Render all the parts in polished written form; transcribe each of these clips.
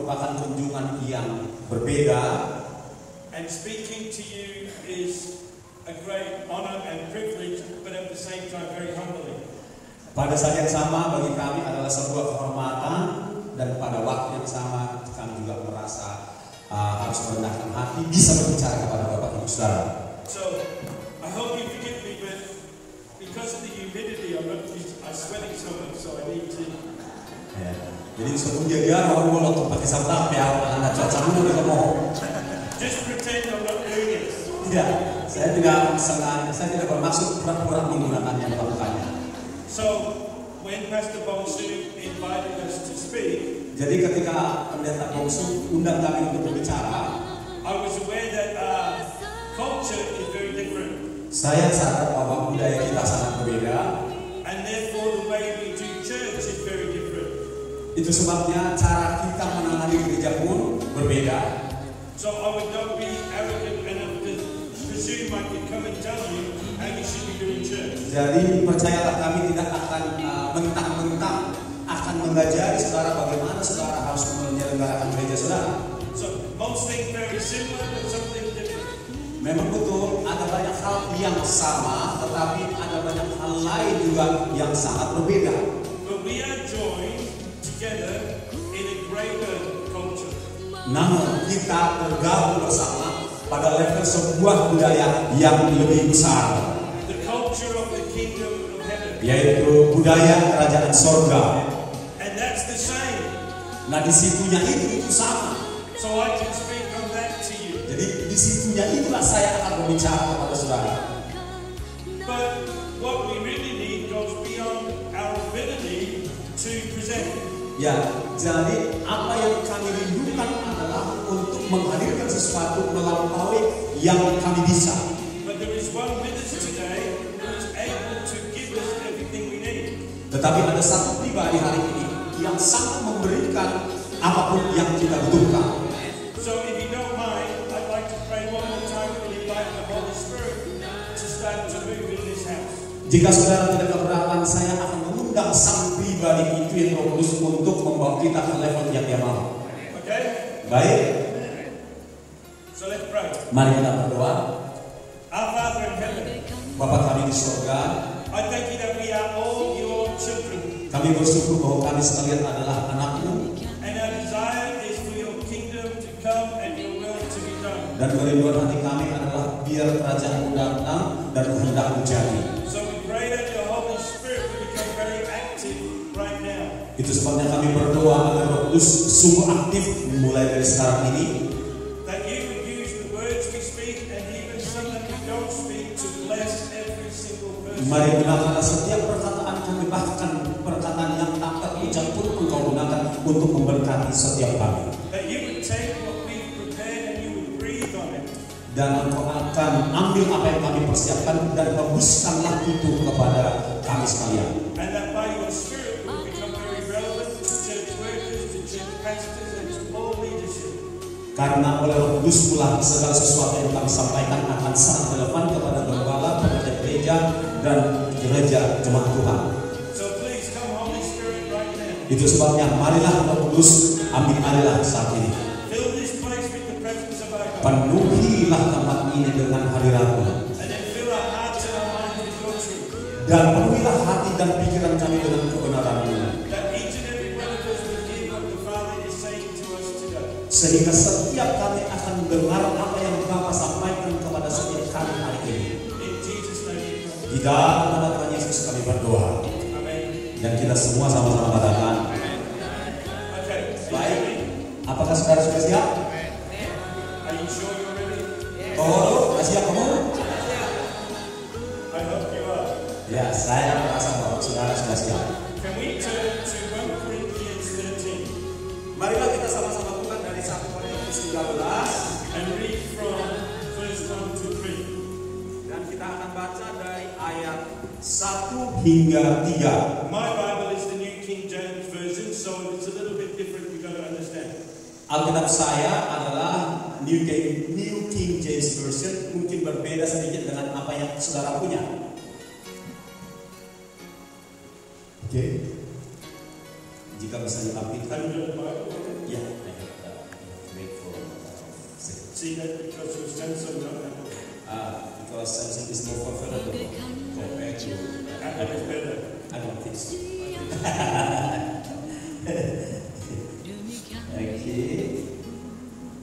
merupakan kunjungan yang berbeda. And speaking to you is a great honor and privilege, but at the same time very humbling. Pada saat yang sama bagi kami adalah sebuah kehormatan, dan pada waktu yang sama kami juga merasa harus merendahkan hati bisa berbicara kepada Bapak Ibu Saudara. So I hope you forgive me, but because of the humidity, I'm sweating so much, so I need to. Ya. Jadi sebelum dia orang bolong pakai sabda ya, anak cuaca dulu kita mau. Just pretend I'm not doing it. Tidak, saya tidak bermaksud pura-pura menggunakannya melakukannya. So when Pastor Bongsu invited us to speak, jadi ketika Pendeta Bongsu undang kami untuk berbicara, I was aware that culture is very different. Saya sadar bahwa budaya kita sangat berbeda, and therefore the way we do church is very different. Itu sebabnya cara kita menangani gereja pun berbeda. So I would not be arrogant enough to presume I could come and tell you how you should be doing church. Jadi percayalah kami tidak akan mentang-mentang akan mengajari saudara bagaimana saudara harus menyelenggarakan gereja saudara. So most things very similar, but something different. Memang betul ada banyak hal yang sama, tetapi ada banyak hal lain juga yang sangat berbeda. But we are joined together in a greater culture. Namun kita tergabung bersama pada level sebuah budaya yang lebih besar. The culture of the kingdom of heaven. Yaitu budaya kerajaan sorga. And that's the same. Nah di situnya itu sama. So I can speak on that to you. Jadi di situnya itulah saya akan berbicara kepada saudara. But what we really need goes beyond our ability to present. Ya, jadi apa yang kami rindukan adalah untuk menghadirkan sesuatu melampaui yang kami bisa. But there is one with us today who is able to give us everything we need. Tetapi ada satu pribadi hari ini yang sangat memberikan apapun yang kita butuhkan. So if you don't mind, I'd like to pray one more time and invite the Holy Spirit to start to move in this house. Jika saudara tidak keberatan, saya akan mengundang sang pribadi itu yang Roh Kudus untuk membawa kita ke level yang dia mau. Okay? Baik. So let's pray. Mari kita berdoa. Our Father in heaven, Bapa kami di surga, I thank you that we are all your children. kami bersyukur bahwa kami sekalian adalah anak-Mu. And our desire is for your kingdom to come and your will to be done. Dan kerinduan hati kami adalah biar kerajaan-Mu datang dan kehendak-Mu jadi. So we pray that your Holy Spirit will become very active right now. Itu sebabnya kami berdoa agar Roh Kudus sungguh aktif mulai dari sekarang ini. That you would use the words we speak and even some that we don't speak to bless every single person. Mari gunakanlah setiap perkataan kami, bahkan perkataan yang tak terucap pun Engkau gunakan untuk memberkati setiap kami. That you would take what we've prepared and you would breathe on it. Dan Engkau akan ambil apa yang kami persiapkan dan hembuskanlah itu kepada kami sekalian. And that by your Spirit will become very relevant to church workers, to church pastors, and to all leadership. Karena oleh Roh Kudus pula segala sesuatu yang kami sampaikan akan sangat relevan kepada gembala, pekerja gereja, dan gereja jemaat Tuhan. So please come, Holy Spirit, right now. Itu sebabnya marilah Roh Kudus ambil alihlah saat ini. Fill this place with the presence of our God. Penuhilah tempat ini dengan hadirat-Mu. And then fill our hearts and our minds with your truth. Dan penuhilah hati dan pikiran kami dengan kebenaran-Mu. That each and every one of us will hear what the Father is saying to us today. Sehingga setiap kami akan dengar apa yang Bapa sampaikan kepada setiap kami hari ini. In Jesus' name we pray. Di dalam nama Tuhan Yesus kami berdoa. Amen. Dan kita semua sama-sama katakan. Okay. Baik. Apakah saudara sudah siap? Are you sure you're ready? Oh, sudah siap kamu? I hope you are. Ya, saya merasa bahwa saudara sudah siap. Can we turn to 1 Corinthians 13 Marilah kita sama-sama buka dari 1 Korintus 13 and read from verse 1 to 3. dan kita akan baca dari ayat 1 hingga 3. My Bible is the New King James Version, so it's a little bit different. You've got to understand. Alkitab saya adalah New King James Version, mungkin berbeda sedikit dengan apa yang saudara punya. Oke. Jika bisa ditampilkan. Have you got the Bible? Ya. See, that's because your Samson not Apple. Because Samsung is more preferable compared to Apple is better. I don't think so. Oke.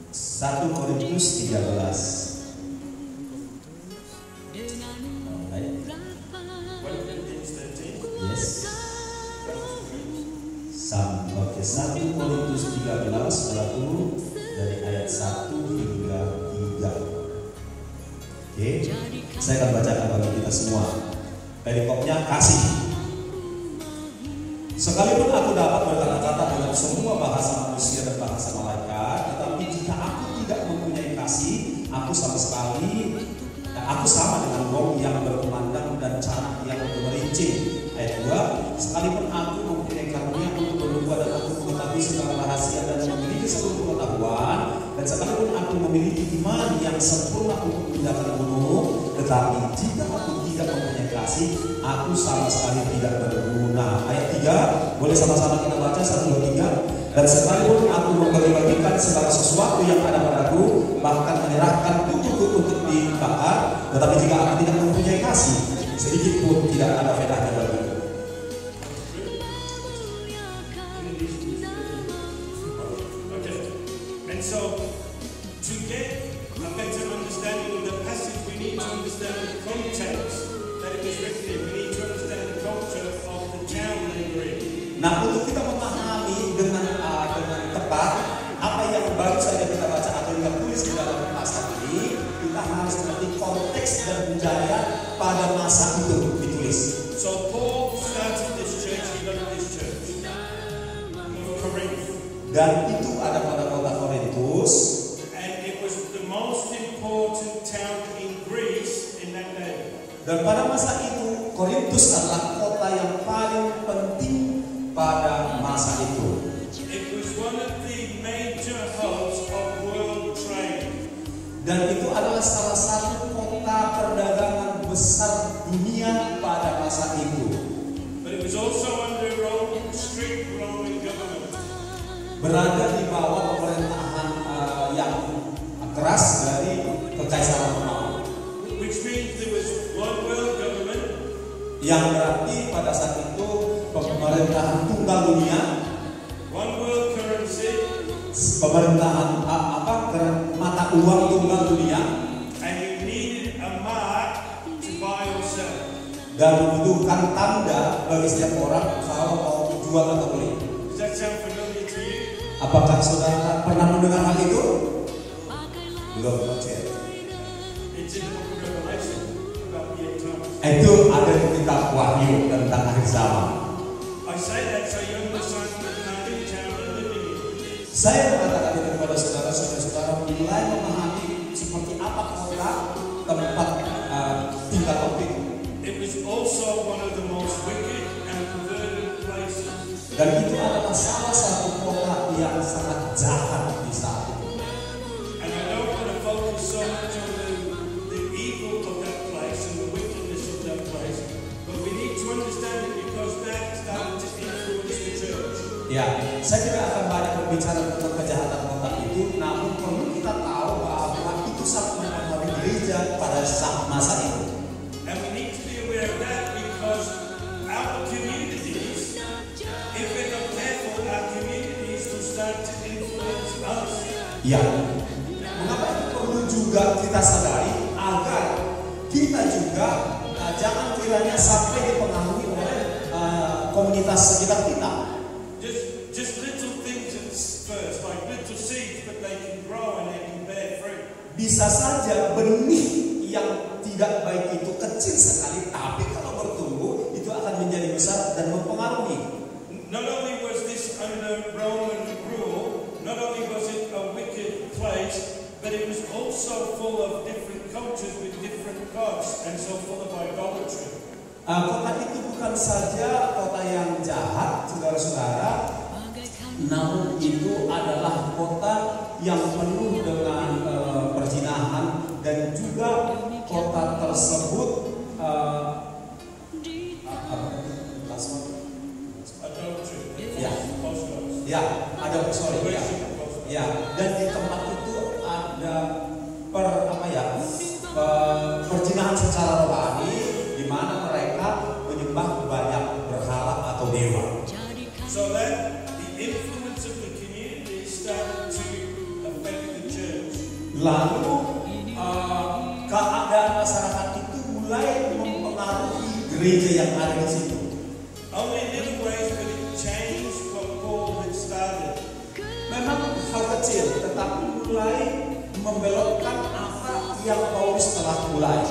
1 Korintus 13. Yes. Oke, 1 Korintus 13 berlaku dari ayat 1 hingga 3. Oke, saya akan bacakan bagi kita semua. Perikopnya kasih. Sekalipun aku dapat berkata-kata dengan semua bahasa manusia dan bahasa malaikat, tetapi jika aku tidak mempunyai kasih, aku sama dengan gong yang berkumandang dan canak yang gemerincing. Ayat 2, sekalipun aku mempunyai karunia untuk bernubuat dan aku mengetahui segala rahasia dan memiliki seluruh pengetahuan, dan sekalipun aku memiliki iman yang sempurna untuk memindahkan gunung, tetapi jika aku tidak mempunyai kasih, aku sama sekali tidak berguna. Ayat 3, boleh sama-sama kita baca 1, 2, 3. Dan sekalipun aku membagi-bagikan segala sesuatu yang ada padaku, bahkan menyerahkan tubuhku untuk dibakar, tetapi jika aku tidak mempunyai kasih, sedikit pun tidak ada bedanya bagiku. Okay. And so, to get a better understanding of the passage, we need to understand the context that it was written in. We need to understand the culture of the town they were in. Nah, untuk kita memahami dengan tepat apa yang baru saja kita baca atau kita tulis di dalam pasal ini, kita harus mengerti konteks dan budaya pada masa itu ditulis. So Paul started this church, he got this church, Corinth. Dan itu ada pada kota Korintus. And it was the most important town in Greece in that day. Dan pada masa itu Korintus adalah kota yang paling penting pada masa itu. It was one of the major hubs of world trade. Dan itu adalah salah satu kota perdagangan besar dunia pada masa itu. But it was also under strict Roman government. Berada di bawah pemerintahan yang keras dari Kekaisaran Romawi. Which means there was one world government. Yang berarti pada saat itu pemerintahan tunggal dunia. One world currency. Pemerintahan mata uang tunggal dunia. And you needed a mark to buy or sell. Dan membutuhkan tanda bagi setiap orang kalau mau jual atau beli. Does that sound familiar to you? Apakah saudara pernah mendengar hal itu? Belum, Cek. It's in the book of Revelation about the end times. Itu ada di kitab Wahyu tentang akhir zaman. I say that so you understand the kind of town you're living in. Saya mengatakan itu kepada saudara-saudara mulai memahami seperti apa kota tempat tinggal waktu itu. It was also one of the most wicked and perverted places. Dan itu adalah salah satu kota yang sangat jahat di saat itu. And I don't want to focus so much on the evil of that place and the wickedness of that place, but we need to understand it because that started to influence the church. Ya, saya tidak akan banyak berbicara tentang kejahatan kota itu, namun perlu kita tahu bahwa itu sangat mempengaruhi gereja pada saat masa itu. And we need to be aware of that because our communities, if we're not careful, our communities will start to influence us. Ya, mengapa itu perlu juga kita sadari agar kita juga jangan kiranya sampai dipengaruhi oleh komunitas sekitar kita. Just little things at first, like little seeds, but they can grow and they can bear fruit. Bisa saja benih yang tidak baik itu kecil sekali, tapi kalau bertumbuh itu akan menjadi besar dan mempengaruhi. Not only was this under Roman rule, not only was it a wicked place, but it was also full of different cultures with different gods, and so full of idolatry. Kota itu bukan saja kota yang jahat, saudara-saudara, namun itu adalah kota yang penuh dengan perzinahan dan juga kota tersebut ya ada dan di tempat itu ada started to affect the church. Lalu keadaan masyarakat itu mulai mempengaruhi gereja yang ada di situ. Only in little ways, but it changed what Paul had started. Memang hal kecil, tetapi mulai membelokkan apa yang Paulus telah mulai.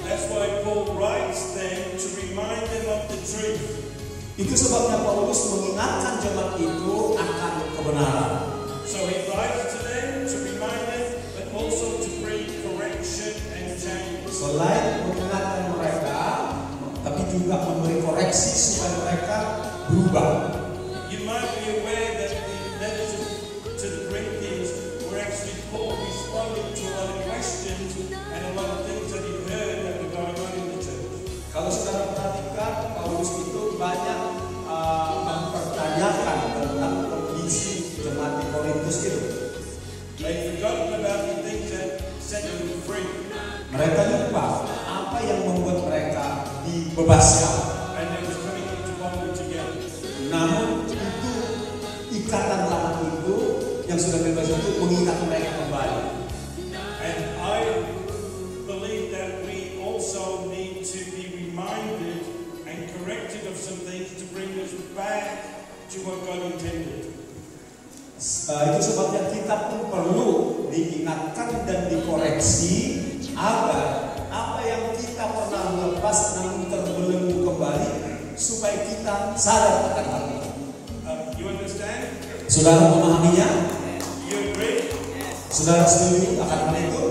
That's why Paul writes them to remind them of the truth. Itu sebabnya Paulus mengingatkan jemaat itu akan kebenaran. So he writes to them to remind them, but also to bring correction and change. Selain mengingatkan mereka, tapi juga memberi koreksi supaya mereka berubah. You might be aware that the letters to the Corinthians were actually Paul responding to a lot of questions and a lot of things that he heard that were going on in the church. Kalau saudara perhatikan, Paulus itu banyak mempertanyakan tentang kondisi jemaat di Korintus itu. They'd forgotten about the things that set them free. Mereka lupa apa yang membuat mereka dibebaskan. And they was coming into bondage again. Namun itu ikatan lama itu yang sudah bebas itu mengikat mereka kembali. And I believe that we also need to be reminded and corrected of some things to bring us back to what God intended. Itu sebabnya kita pun perlu diingatkan dan dikoreksi agar apa yang kita pernah lepas namun terbelenggu kembali supaya kita sadar akan hal itu. You understand? Saudara memahaminya? You agree? Saudara setuju akan hal itu?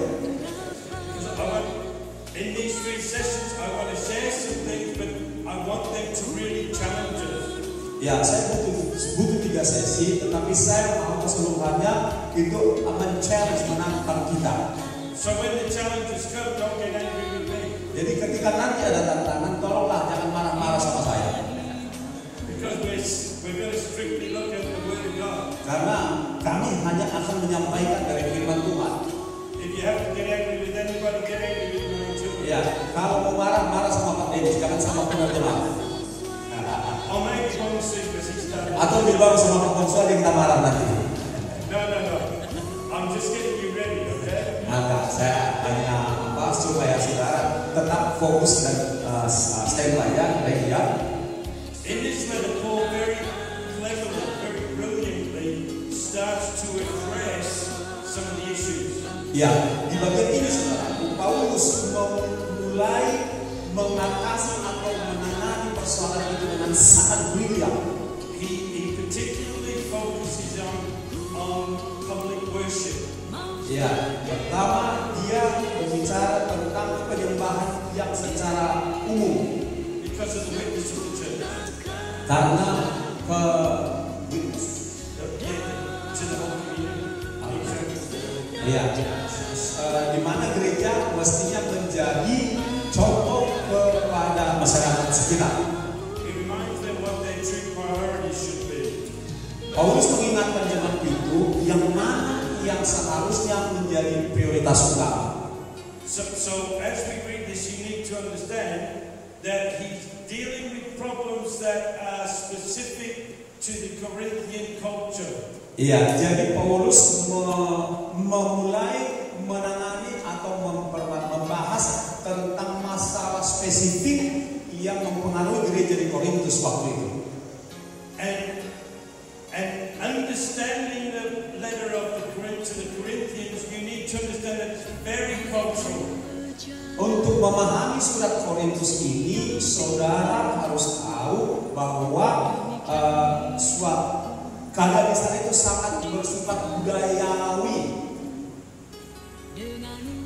In these 3 sessions, I want to share some things, but I want them to really challenge us. Ya, saya butuh 3 sesi, tetapi saya mau keseluruhannya itu men-challenge, menantang kita. So when the challenges come, don't get angry with me. Jadi ketika nanti ada tantangan, tolonglah jangan marah-marah sama saya. Because we're going to strictly look at the Word of God. Karena kami hanya akan menyampaikan dari firman Tuhan. If you have to get angry with anybody, get angry with me too. Ya, kalau mau marah sama Pak Dennis, jangan sama penerjemah. I'll make one mistake because he started. Atau dibawa sama Pak Konsul yang kita marah nanti. No. I'm just getting you ready, okay? Maka saya hanya supaya saudara tetap fokus dan standby ya, ready ya. In this letter, Paul very cleverly, very brilliantly starts to address some of the issues. Ya, di bagian ini saudara, Paulus mulai mengatasi atau menangani persoalan itu dengan sangat brilian. He particularly focuses on public worship. Ya, pertama dia berbicara tentang penyembahan yang secara umum. Because of the witness of the church. Karena To the whole community. ya, di mana gereja mestinya menjadi contoh kepada masyarakat sekitar. It reminds them what their true priorities should be. Paulus mengingatkan jemaat itu yang mana yang seharusnya menjadi prioritas utama. So as we read this, you need to understand that he's dealing with problems that are specific to the Corinthian culture. Iya, jadi Paulus memulai menangani atau membahas tentang masalah spesifik yang mempengaruhi gereja di Korintus waktu itu. And understanding the letter of the Corinthians, you need to understand that it's very cultural. Untuk memahami surat Korintus ini, saudara harus tahu bahwa keadaan di sana itu sangat bersifat budayawi.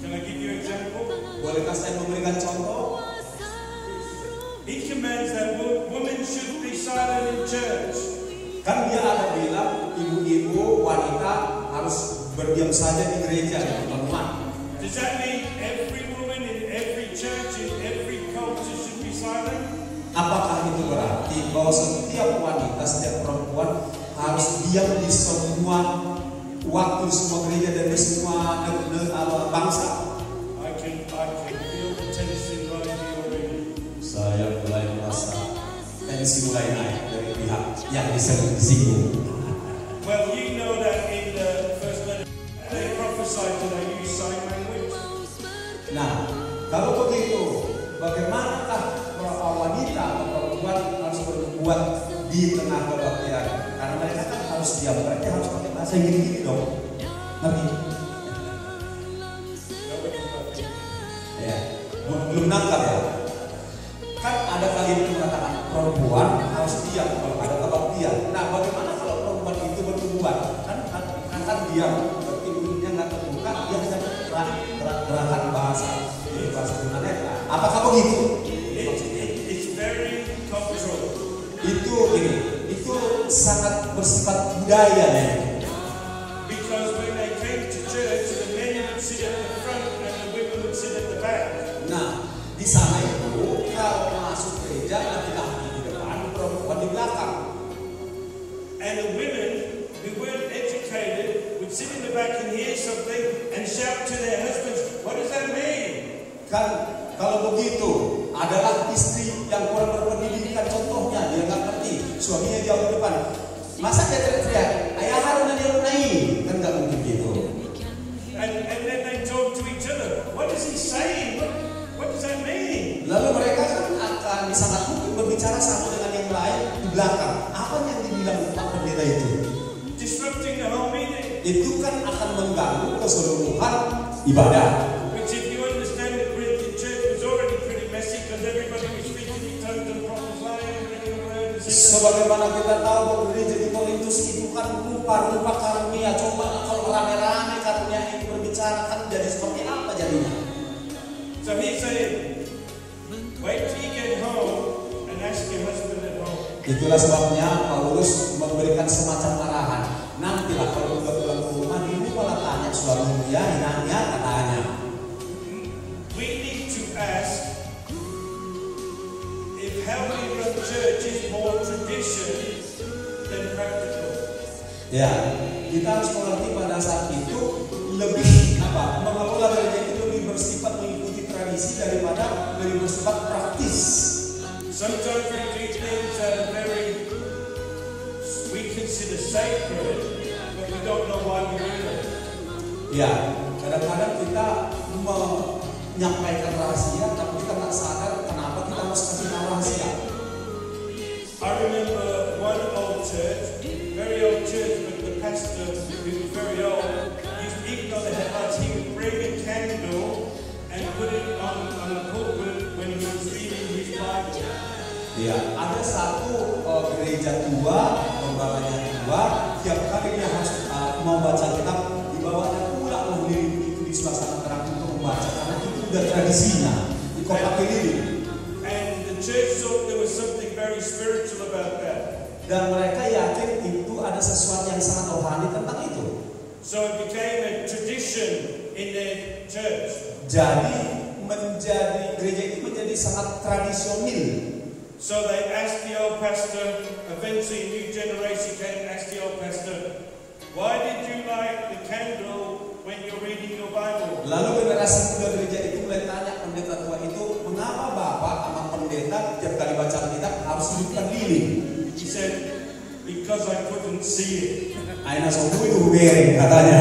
Can I give you an example? Bolehkah saya memberikan contoh? He commands that women should be silent in church. Kan dia ada bilang ibu-ibu wanita harus berdiam saja di gereja, teman-teman. Does that mean every woman in every church in every culture should be silent? Apakah itu berarti bahwa setiap wanita, setiap perempuan harus diam di semua waktu, semua gereja dan di semua bangsa? I can feel the tension rising already. Saya mulai merasa tensi mulai naik dari pihak yang disinggung. Well, you know that in the di tengah kebaktian. Karena mereka kan harus diam, mereka harus pakai bahasa gini-gini dong. Ngerti? Ya, belum nangkap ya. Kan ada kalimat yang mengatakan perempuan harus diam kalau ada kebaktian. Nah, bagaimana kalau perempuan itu bertubuhan? Kan diam, berarti mulutnya nggak terbuka, dia hanya gerakan bahasa. Jadi bahasa tunanetra. Apakah begitu? It's very cultural. Itu sangat bersifat budaya ya. Because when they came to church, the men would sit at the front and the women would sit at the back. Nah, di sana itu kalau masuk gereja laki-laki di depan, perempuan di belakang. And the women who weren't educated would sit in the back and hear something and shout to their husbands, "What does that mean?" Kan kalau begitu adalah istri yang kurang berpendidikan, contohnya dia nggak ngerti, suaminya jauh di depan, masa dia teriak-teriak, ayah Harun dan Yunai, kan nggak mungkin gitu. And then they talk to each other. What is he saying? What does that mean? Lalu mereka kan akan sangat mungkin berbicara satu dengan yang lain di belakang. Apa yang dibilang Pak Pendeta itu? Disrupting the whole meeting. Itu kan akan mengganggu keseluruhan ibadah. Which, if you understand, the Corinthian church was already pretty messy because everybody was speaking in tongues and prophesying and bringing the word. Sebagaimana kita tahu bahwa gereja di Korintus itu kan rupa-rupa karunia. Coba kalau rame-rame karunia itu berbicara kan jadi seperti apa jadinya? So he said, wait till you get home and ask your husband at home. Itulah sebabnya Paulus memberikan semacam arahan. Nantilah kalau udah pulang ke rumah, ini malah tanya suami dia, nanya katanya. We need to ask if how we run church is more tradition than practical. Ya, kita harus mengerti pada saat itu lebih mengelola gereja itu lebih bersifat mengikuti tradisi daripada lebih bersifat praktis. Sometimes we do things that are very, we consider sacred, but we don't know why we do them. Ya, kadang-kadang kita menyampaikan rahasia, tapi kita tak sadar kenapa kita harus kasih tahu rahasia. I remember one old church, very old church, but the pastor, who was very old, even though they had lights, he would bring a candle and put it on the pulpit when he was reading his Bible. Ya, ada satu gereja tua, lembaganya tua, tiap kali dia harus membaca kitab, dibawanya pula lilin itu di suasana terang untuk membaca, karena itu udah tradisinya di kota lilin. And the church thought there was something very spiritual about that. Dan mereka yakin itu ada sesuatu yang sangat rohani tentang itu. So it became a tradition in their church. Jadi gereja itu menjadi sangat tradisional. So they asked the old pastor, eventually a new generation came and asked the old pastor, why did you light the candle when you're reading your Bible? Lalu generasi muda gereja itu mulai tanya pendeta tua itu, mengapa Bapak sama pendeta tiap kali baca kitab harus hidupkan lilin? He said, because I couldn't see it. Aina sobu itu bereng katanya.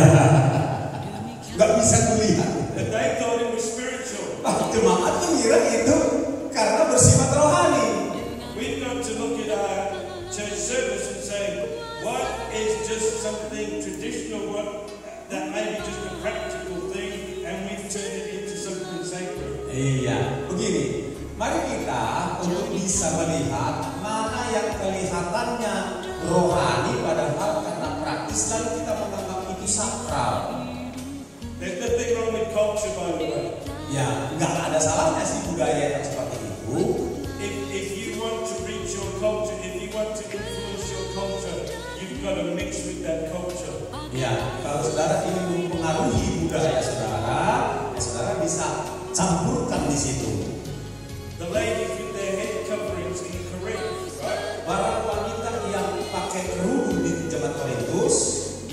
Gak bisa kulihat. But they thought it was spiritual. Jemaat tuh ngira itu karena bersifat rohani. We've got to look at our church service and say, what is just something traditional, what that may be just a practical thing, and we've turned it into something sacred. Iya, begini. Mari kita untuk bisa melihat mana yang kelihatannya rohani padahal karena praktis lalu kita menganggap itu sakral. There's nothing wrong with culture, by the way. Ya, nggak ada salahnya sih budaya yang seperti itu. If you want to reach your culture, if you want to influence your culture, you've got to mix with that culture. Ya, kalau saudara ingin mempengaruhi budaya saudara, ya saudara bisa campurkan di situ. The ladies with their head coverings in Corinth, right? Para wanita yang pakai kerudung di zaman Korintus,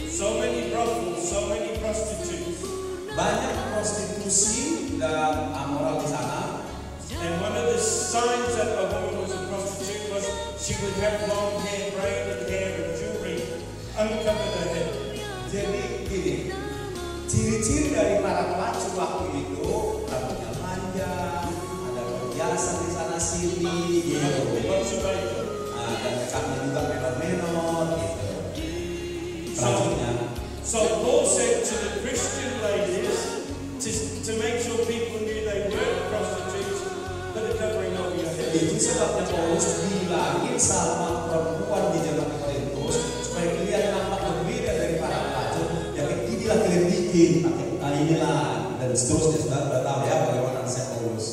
so many brothels, so many prostitutes. Banyak prostitusi dan amoral di sana. And one of the signs that a woman was a prostitute was she would have long hair, braided hair, and jewelry, uncover her head. Jadi gini, ciri-ciri dari para pelacu waktu itu rambutnya panjang, ada perhiasan di sana sini, gitu. Lots of makeup. Nah, dan dekatnya juga menor-menor gitu. Selanjutnya, So Paul said to the Christian ladies to make sure people knew they weren't prostitutes, put a covering over your head. itu sebabnya Paulus bilangin sama perempuan di jemaat Korintus supaya kalian nampak berbeda dari para pelacur. Jadi inilah kalian bikin pakai inilah dan seterusnya. Sudah tahu ya bagaimana nasihat Paulus.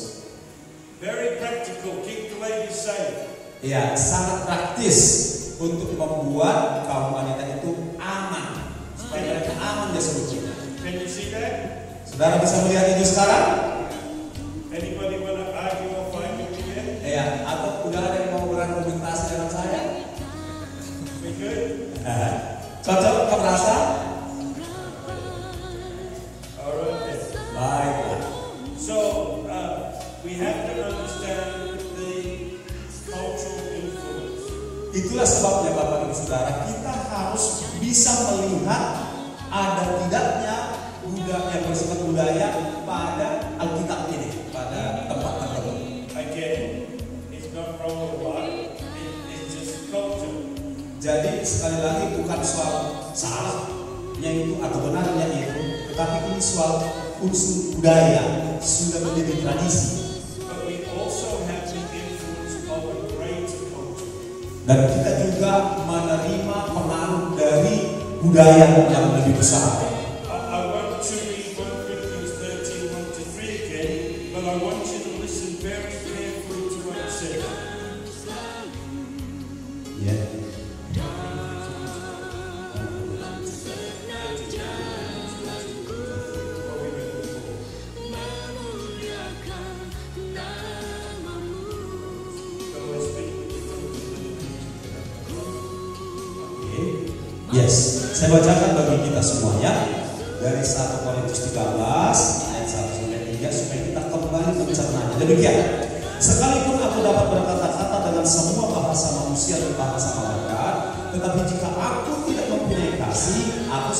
Very practical, keep the ladies safe. Ya, sangat praktis untuk membuat kaum wanita itu aman, supaya mereka aman dari sebetulnya. Can you see that? Saudara bisa melihat itu sekarang? Anybody want to argue or fight with me there? Ya, atau udah ada yang mau berargumentasi dengan saya? We good? Cocok, kau merasa? Alright. Baiklah. So we have to understand the cultural influence. Itulah sebabnya Bapak Ibu Saudara, kita harus bisa melihat ada tidaknya budaya yang bersifat budaya pada Alkitab ini, pada tempat tertentu. Again, it's not wrong or right, it's just culture. Jadi sekali lagi bukan soal salahnya itu atau benarnya itu, tetapi ini soal unsur budaya sudah menjadi tradisi. But we also have the influence of a greater culture. Dan kita juga menerima pengaruh dari budaya yang lebih besar. I want to read 1 Corinthians 13, 1-3 again, but I want you to listen very carefully to what it says. Ya. Yes, saya bacakan bagi kita semua ya. Dari 1 Korintus 13 ayat 1-3 supaya kita kembali mencernanya. Demikian. Sekalipun aku dapat berkata-kata dengan semua bahasa manusia dan bahasa malaikat, tetapi jika aku tidak mempunyai kasih, aku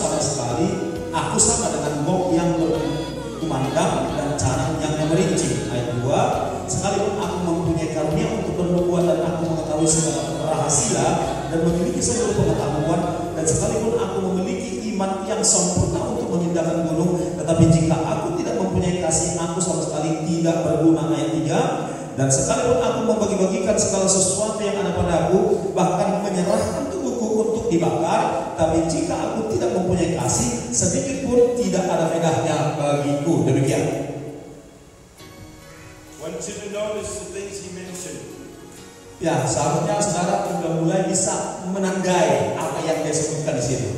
sama dengan gong yang berkumandang dan canang yang merinci. Ayat 2. Sekalipun aku mempunyai karunia untuk bernubuat dan aku mengetahui segala rahasia dan memiliki seluruh pengetahuan, dan sekalipun aku memiliki iman yang sempurna untuk memindahkan gunung, tetapi jika aku tidak mempunyai kasih, aku sama sekali tidak berguna. Ayat 3. Dan sekalipun aku membagi-bagikan segala sesuatu yang ada padaku, bahkan menyerahkan tubuhku untuk dibakar, tapi jika aku tidak mempunyai kasih, sedikit pun tidak ada faedahnya bagiku. Demikian. Want you to notice the things he mentioned. Ya, seharusnya saudara sudah mulai bisa menandai apa yang dia sebutkan di sini.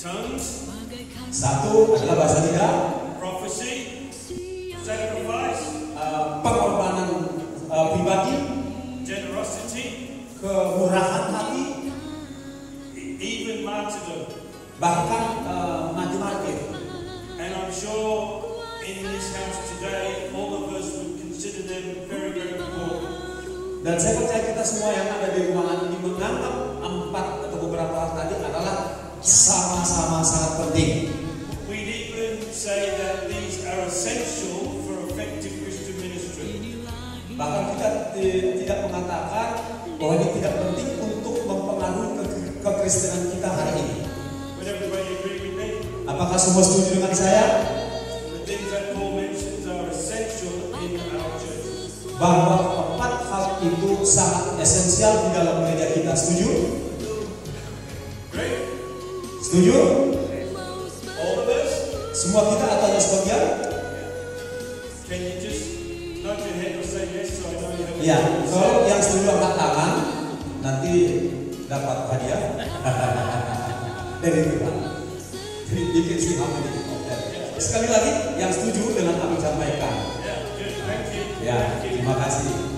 Tongues, Satu adalah bahasa lidah, prophecy, sacrifice, pengorbanan pribadi, generosity, kemurahan hati, even martyrdom. bahkan mati martir. And I'm sure in this house today, all of us would consider them very, very important. Dan saya percaya kita semua yang ada di ruangan ini menganggap 4 atau beberapa hal tadi adalah sama-sama sangat penting. We'd even say that these are essential for effective Christian ministry. Bahkan kita tidak mengatakan bahwa ini tidak penting untuk mempengaruhi kekristenan kita hari ini. Would everybody agree with me? Apakah semua setuju dengan saya? The things that Paul mentions are essential in our church. Bahwa 4 hal itu sangat esensial di dalam gereja kita. Setuju? Great. Setuju? All of us? Semua kita atau hanya sebagian? Can you just nod your head or say yes so I know you have Ya, kalau yang setuju angkat tangan, nanti dapat hadiah dari Tuhan. Jadi bikin si amin ini. Sekali lagi, yang setuju dengan kami sampaikan. Yeah, good. Thank you. Ya, terima kasih.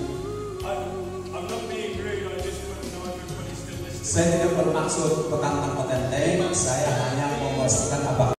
I'm not being rude. I just want to know everybody's still listening. Saya tidak bermaksud petang-petang potenteng, saya hanya memastikan apakah